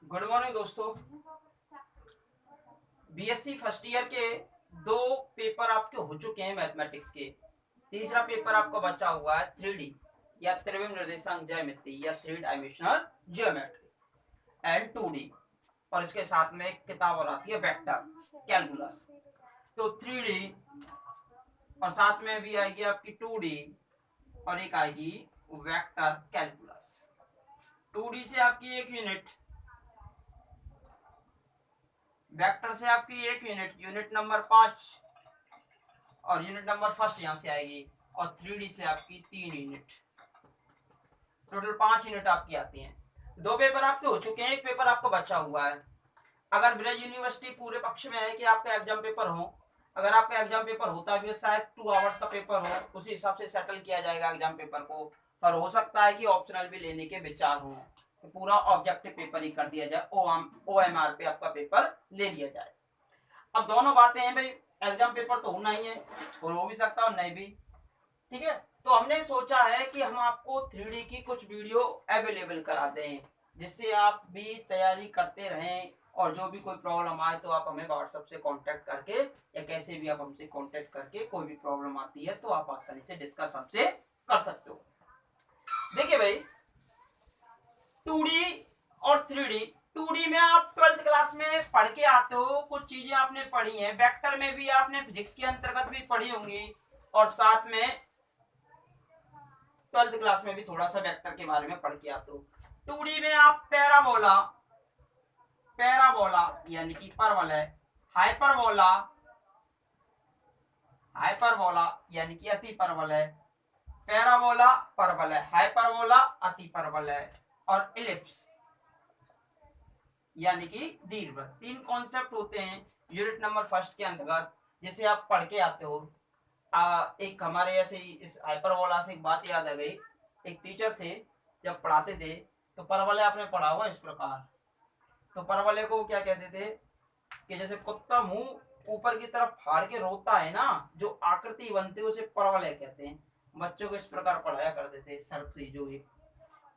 Good morning दोस्तों। BSc first year के दो पेपर आपके हो चुके हैं मैथमेटिक्स के। तीसरा पेपर आपका बचा हुआ है 3D या त्रिविम निर्देशांक ज्यामिति या three dimensional geometry and 2D। और इसके साथ में एक किताब और आती है वेक्टर कैलकुलस। तो 3D और साथ में भी आएगी आपकी 2D और एक आएगी वेक्टर कैलकुलस। 2D से आपकी एक यूनिट, वेक्टर से आपकी एक यूनिट, यूनिट नंबर 5 और यूनिट नंबर फर्स्ट यहाँ से आएगी। और 3D से आपकी 3 यूनिट, टोटल 5 यूनिट आपकी आती हैं। दो पेपर आपके हो चुके हैं, एक पेपर आपको बचा हुआ है। अगर ब्रज यूनिवर्सिटी पूरे पक्ष में है कि आपका एग्जाम पेपर हो, अगर आपका एग्जाम पेपर होता भी है शायद 2 आवर्स का पेपर हो, उसी हिसाब से सेटल किया जाएगा एग्जाम पेपर को। पर हो सकता है कि ऑप्शनल भी लेने के विचार हो, तो पूरा ऑब्जेक्टिव पेपर ही कर दिया जाए, OMR पे आपका पेपर ले लिया जाए। अब दोनों बातें हैं भाई, एग्जाम पेपर तो होना ही है और हो भी सकता है और नहीं भी। ठीक है, तो हमने सोचा है कि हम आपको 3D की कुछ वीडियो अवेलेबल करा दें, जिससे आप भी तैयारी करते रहें। और जो भी कोई प्रॉब्लम आए तो आप हमें व्हाट्सएप से कांटेक्ट करके या कैसे भी आप हमसे कांटेक्ट करके कोई भी प्रॉब्लम आती है तो आप आसानी से डिस्कस हमसे कर सकते हो। देखिए भाई, 2D और 3D, 2D में आप 12th क्लास में पढ़ के आते हो, कुछ चीजें आपने पढ़ी हैं। वेक्टर में भी आपने फिजिक्स के अंतर्गत भी पढ़ी होंगी और साथ में 12th क्लास में भी थोड़ा सा वेक्टर के बारे में पढ़ के आते हो। 2D में आप पैराबोला, पैराबोला यानी कि परवलय, हाइपरबोला, हाइपरबोला यानी कि अति परवलय, पैराबोला परवलय, हाइपरबोला अति परवलय, और इलिप्स यानी कि दीर्घवृत्त। 3 कॉन्सेप्ट होते हैं यूनिट नंबर फर्स्ट के अंतर्गत, जिसे आप पढ़ के आते हो। एक हमारे ऐसे इस हाइपरबोला से एक बात याद आ गई। एक टीचर थे, जब पढ़ाते थे तो परवलय आपने पढ़ा हुआ इस प्रकार। तो परवलय को क्या कहते थे कि जैसे कुत्ता मुंह ऊपर की तरफ फाड़ के रोता है ना, जो आकृति बनती है उसे परवलय कहते हैं। बच्चों को इस प्रकार पढ़ाया करते थे सर से जो एक।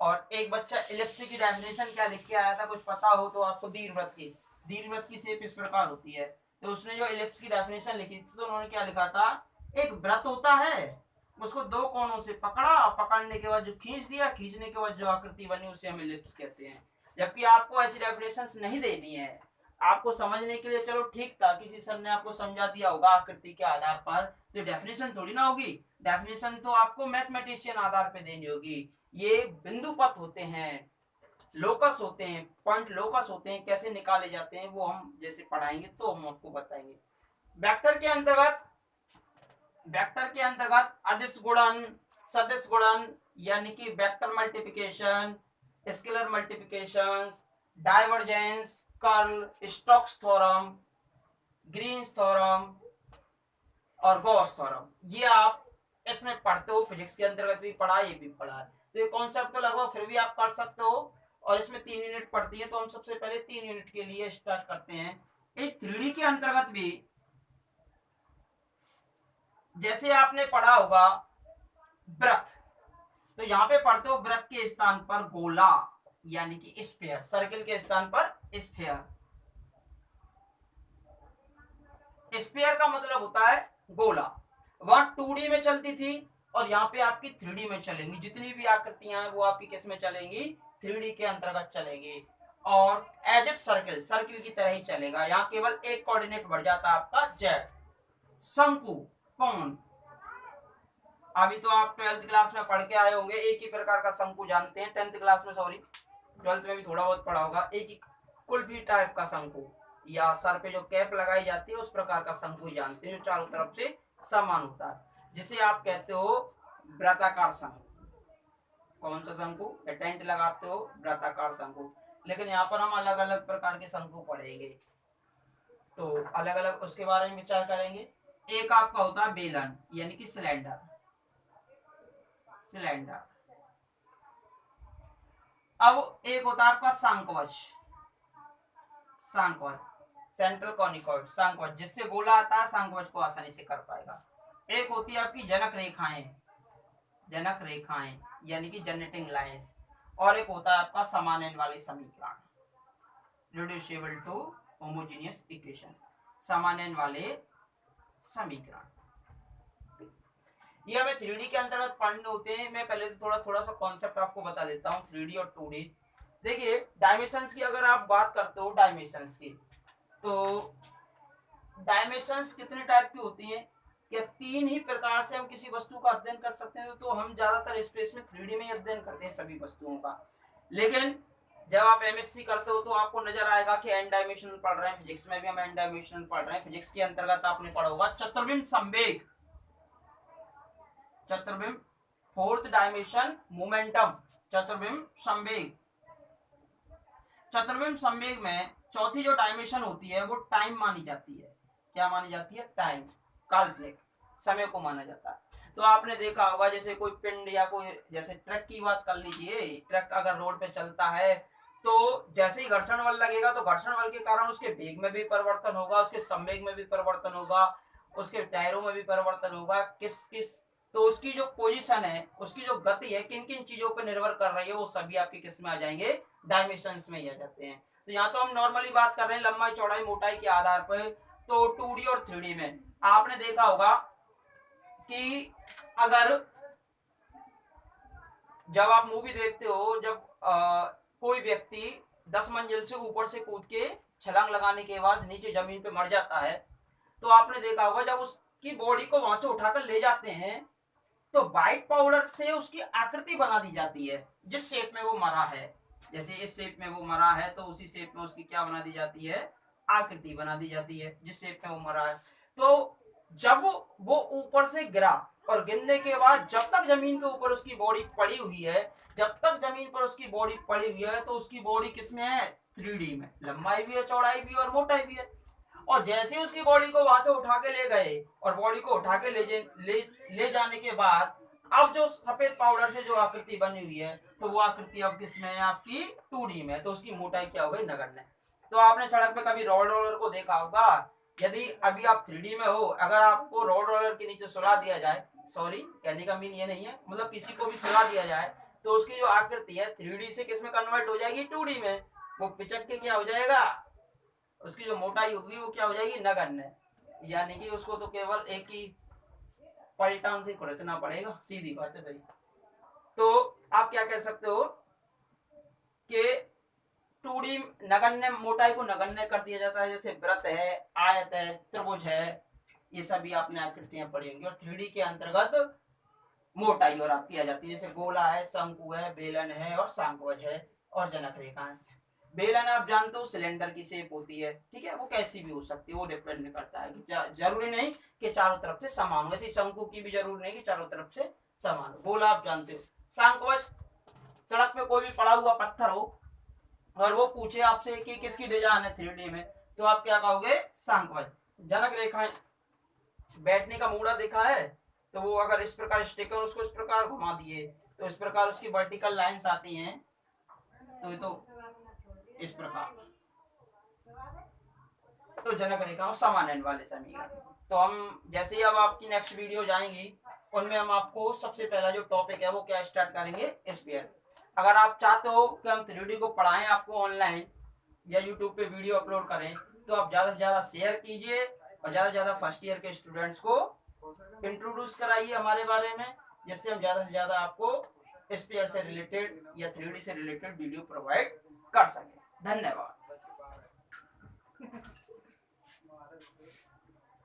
और एक बच्चा इलिप्स की डेफिनेशन क्या लिख के आया था, कुछ पता हो तो आपको? दीर्घवृत्त की शेप इस प्रकार होती है। तो उसने जो इलिप्स की डेफिनेशन लिखी थी तो उन्होंने क्या लिखा था, एक वृत्त होता है, उसको दो कोनों से पकड़ा, पकड़ने के बाद जो खींच दिया, खींचने के बाद जो आकृति बनी उसे हम इलिप्स कहते हैं। जबकि आपको ऐसी डेफिनेशंस नहीं देनी है, आपको समझने के लिए चलो ठीक था, किसी सर ने आपको समझा दिया होगा आकृति के आधार पर, तो डेफिनेशन थोड़ी ना होगी। डेफिनेशन तो आपको मैथमेटिशियन आधार पे देनी होगी। ये बिंदु पथ होते हैं, लोकस होते हैं, पॉइंट लोकस होते हैं, कैसे निकाले जाते हैं वो हम जैसे पढ़ाएंगे तो हम आपको बताएंगे। वेक्टर के अंतर्गत, वेक्टर के अंतर्गत अदिश गुणन, सदिश गुणन यानी कि vector multiplication, scalar multiplication, divergence, curl, Stokes theorem, Green's theorem और गॉस थ्योरम, ये आप इसमें पढ़ते हो। फिजिक्स के अंतर्गत भी पढ़ा, ये भी पढ़ा है। तो ये कॉन्सेप्ट तो लगभग फिर भी आप पढ़ सकते हो। और इसमें 3 यूनिट पढ़ती है, तो हम सबसे पहले 3 यूनिट के लिए स्टार्ट करते हैं। एक 3D के अंतर्गत भी जैसे आपने पढ़ा होगा वृत्त, तो यहाँ पे पढ़ते हो वृत्त के स्थान पर गोला यानी कि स्फीयर, सर्किल के स्थान पर स्फीयर। स्फीयर का मतलब होता है गोला। वहां 2D में चलती थी और यहाँ पे आपकी 3D में चलेंगी। जितनी भी आकृतियां हैं वो आपकी किस में चलेंगी, 3D के अंतर्गत चलेंगी। और एज इट सर्किल, सर्किल की तरह ही चलेगा। यहाँ केवल एक कोऑर्डिनेट बढ़ जाता है आपका जेड। शंकु, कौन, अभी तो आप 12th क्लास में पढ़ के आए होंगे, एक ही प्रकार का शंकु जानते हैं। 10th क्लास में, सॉरी 12th में भी थोड़ा बहुत पढ़ा होगा। एक ही कुल्फी टाइप का शंकु, या सर पे जो कैप लगाई जाती है उस प्रकार का शंकु जानते हैं, जो चारों तरफ से समान होता है, जिसे आप कहते हो वृत्ताकार शंकु। कौन सा शंकु? टेंट लगाते हो, वृत्ताकार शंकु। लेकिन यहाँ पर हम अलग अलग प्रकार के शंकु पढ़ेंगे, तो अलग अलग उसके बारे में विचार करेंगे। एक आपका होता है बेलन यानी कि सिलेंडर, सिलेंडर। अब एक होता है आपका सांकवच, सांकवच, सेंट्रल कॉनिकॉइड, सांकवच, जिससे गोला आता है सांकवच को आसानी से कर पाएगा। एक होती है आपकी जनक रेखाएं, जनक रेखाएं यानी कि जनरेटिंग लाइंस। और एक होता है आपका समानयन वाले समीकरण। रिड्यूसिबल टू होमोजेनियस इक्वेशन, सामान्य वाले समीकरण। ये हमें 3D के अंतर्गत पढ़ने होते हैं। मैं पहले तो थोड़ा सा कॉन्सेप्ट आपको बता देता हूँ 3D और 2D। देखिए डायमेंशंस की अगर आप बात करते हो डायमेंशंस की, तो डायमेंशंस कितने टाइप की होती हैं, या 3 ही प्रकार से हम किसी वस्तु का अध्ययन कर सकते हैं। तो हम ज्यादातर स्पेस में 3D में अध्ययन करते हैं सभी वस्तुओं का। लेकिन जब आप एमएससी करते हो तो आपको नजर आएगा कि एन डायमेंशनल पढ़ रहे हैं, फिजिक्स में भी हम एन डायमेंशनल पढ़ रहे हैं। फिजिक्स के अंतर्गत आपने पढ़ा होगा चतुर्बिंब संवेग, चतुर्बिंब, फोर्थ डायमेंशन मोमेंटम, चतुर्बिंब संवेग। चतुर्बिंब संवेग में चौथी जो डायमेंशन होती है वो टाइम मानी जाती है। क्या मानी जाती है? टाइम, काल्पनिक समय को माना जाता है। तो आपने देखा होगा जैसे कोई पिंड या कोई, जैसे ट्रक की बात कर लीजिए, ट्रक अगर रोड पे चलता है तो जैसे ही घर्षण बल लगेगा तो घर्षण बल के कारण उसके वेग में भी परिवर्तन होगा, उसके संवेग में भी परिवर्तन होगा, उसके टायरों में भी परिवर्तन होगा। किस किस तो उसकी जो पोजीशन है, उसकी जो गति है, किन किन चीजों पर निर्भर कर रही है, वो सभी आपके किस में आ जाएंगे? डायमेंशंस में ही आ जाते हैं। तो यहाँ तो हम नॉर्मली बात कर रहे हैं लंबाई चौड़ाई मोटाई के आधार पर। तो 2D और 3D में आपने देखा होगा कि अगर जब आप मूवी देखते हो, जब कोई व्यक्ति 10 मंजिल से ऊपर से कूद के छलांग लगाने के बाद नीचे जमीन पे मर जाता है, तो आपने देखा होगा जब उसकी बॉडी को वहां से उठाकर ले जाते हैं तो व्हाइट पाउडर से उसकी आकृति बना दी जाती है जिस शेप में वो मरा है। जैसे इस शेप में वो मरा है तो उसी शेप में उसकी क्या बना दी जाती है? आकृति बना दी जाती है जिस शेप में वो मरा है। तो जब वो ऊपर से गिरा और गिरने के बाद जब तक जमीन के ऊपर उसकी बॉडी पड़ी हुई है, जब तक जमीन पर उसकी बॉडी पड़ी हुई है तो उसकी बॉडी किसमें है? 3D में, लंबाई भी है, चौड़ाई भी और मोटाई भी है। और जैसे ही उसकी बॉडी को वहां से उठा के ले गए और बॉडी को उठा के ले जाने के बाद अब जो सफेद पाउडर से जो आकृति बनी हुई है तो वो आकृति अब किसमें है? आपकी 2D में। तो उसकी मोटाई क्या हो गई? नगण्य। तो आपने सड़क पे कभी रोड रोलर को देखा होगा। यदि अभी आप 3D में हो, अगर आपको रोड रोलर के नीचे सुला दिया जाए, सॉरी कहने का मीन ये नहीं है, मतलब किसी को भी सुला दिया जाए तो उसकी जो आकृति है 3D से किस में कन्वर्ट हो जाएगी? 2D में। वो पिचक के क्या हो जाएगा? उसकी जो मोटाई होगी वो क्या हो जाएगी? नगण्य। यानी कि उसको तो केवल एक ही पलटान से खुरचना पड़ेगा, सीधी बात है भाई। तो आप क्या कह सकते हो कि 2D नगण्य, मोटाई को नगण्य कर दिया जाता है। जैसे वृत्त है, आयत है, त्रिभुज है, ये सभी आपने आकृतियां पढ़ी होंगी। और 3D के अंतर्गत मोटाई और आपकी आ जाती है। जैसे गोला है, शंकु है, बेलन है और शंखवज है और जनक रेखांश। बेलन आप जानते हो सिलेंडर की शेप होती है, ठीक है, वो कैसी भी हो सकती है, वो डिपेंड करता है कि जरूरी नहीं कि चारों तरफ से समान हो। ऐसे शंकु की भी जरूरी नहीं कि चारों तरफ से समान हो। गोला आप जानते हो। शंखवज, सड़क पे कोई भी पड़ा हुआ पत्थर हो और वो पूछे आपसे कि किसकी डिजाइन है 3D में, तो आप क्या कहोगे? शंखवज। जनक रेखाएं, बैठने का मूड़ा देखा है, तो वो अगर इस प्रकार स्टिक और उसको इस प्रकार घुमा दिए तो इस प्रकार उसकी वर्टिकल लाइंस आती हैं, तो ये तो इस प्रकार, तो जनक रेखाओं समानयन वाले समीकरण। तो हम जैसे ही अब आपकी नेक्स्ट वीडियो जाएंगी उनमें हम आपको सबसे पहला जो टॉपिक है वो क्या स्टार्ट करेंगे? स्फीयर। अगर आप चाहते हो कि हम 3D को पढ़ाएं आपको ऑनलाइन या यूट्यूब पे वीडियो अपलोड करें, तो आप ज्यादा से ज्यादा शेयर कीजिए और ज्यादा से ज्यादा फर्स्ट ईयर के स्टूडेंट्स को इंट्रोड्यूस कराइए हमारे बारे में, जिससे हम ज्यादा से ज्यादा आपको स्फीयर से रिलेटेड या 3D से रिलेटेड वीडियो प्रोवाइड कर सकें। धन्यवाद।